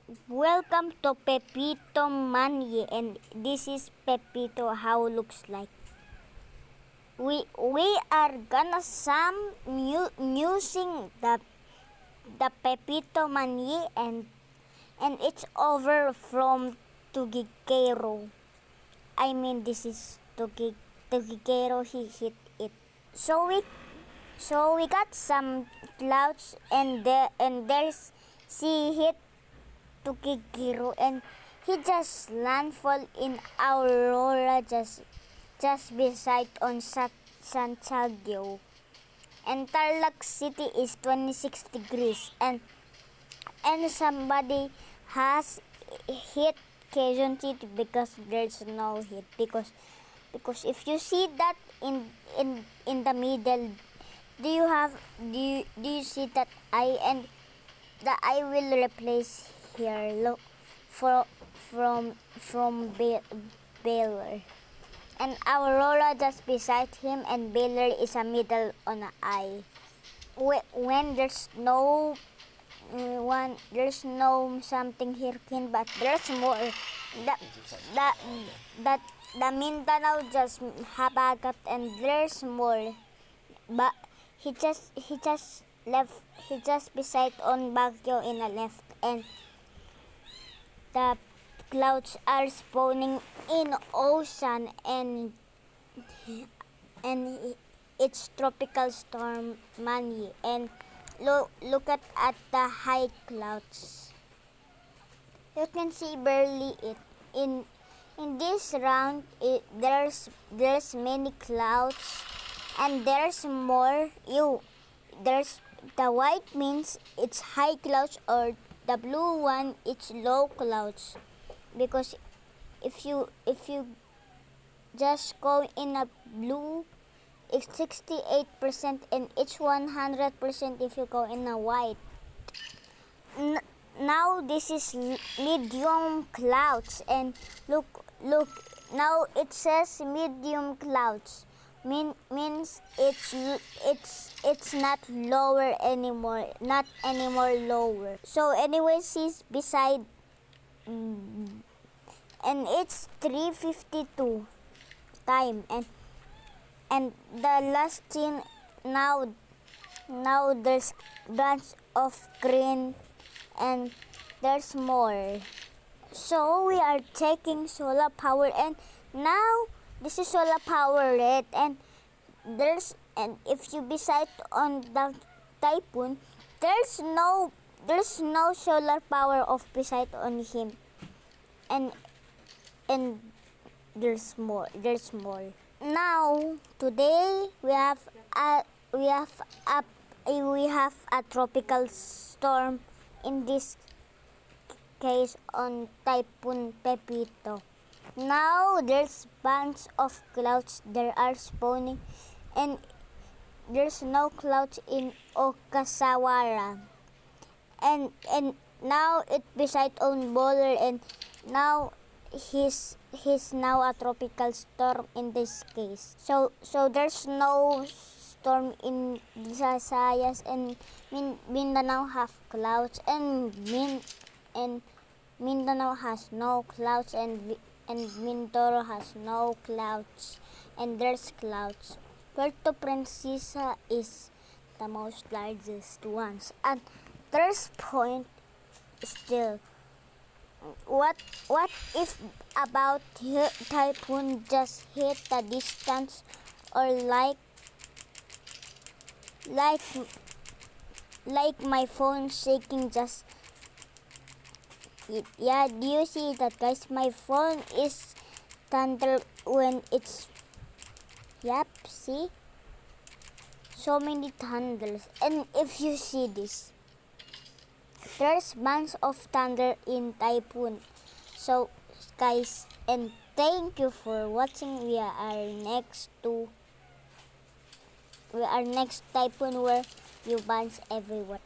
Welcome to Pepito Man-yi, and this is Pepito how looks like. We are gonna some using the Pepito Man-yi, and it's over from Tugigero. I mean, this is Tugigero. He hit it. So we got some clouds, and there's she hit Tugigero, and he just landfall in Aurora, just beside on Santiago. And Tarlac City is 26 degrees, and somebody has hit Quezon City because there's no heat, because if you see that in the middle, do you see that eye, and the eye will replace here, look, from Baler, and Aurora just beside him, and Baler is a middle on an eye. When there's no there's no something here, but there's more. The Mindanao just habagat, and there's more, but he just left. He just beside on Baguio in the left, and the clouds are spawning in ocean, and it's tropical storm Man-yi, and look at the high clouds. You can see barely it in this round. There's many clouds, and there's more. There's the white means it's high clouds, or the blue one it's low clouds, because if you just go in a blue, it's 68%, and it's 100% if you go in a white. Now this is medium clouds, and look, now it says medium clouds, means it's not lower anymore, not anymore lower. So anyways, he's beside, and it's 3:52 time, and the last scene, now there's bunch of green, and there's more. So we are taking solar power, and now this is solar power red, and if you beside on the Typhoon, there's no solar power of beside on him, and there's more. Now today we have a tropical storm, in this case on Typhoon Pepito. Now there's bunch of clouds there are spawning, and there's no clouds in Okasawara, and now it beside on Baler, and now he's now a tropical storm in this case. So there's no storm in Visayas, and Mindanao have clouds, and Mindanao has no clouds, and Mindoro has no clouds, and there's clouds. Puerto Princesa is the most largest ones, and there's point still. What if about Typhoon just hit the distance, or like my phone shaking just yeah, do you see that, guys? My phone is thunder when it's, yep, see, so many thunders. And if you see this, there's bunch of thunder in Typhoon. So guys, and thank you for watching. We are next Typhoon, where you bounce everywhere.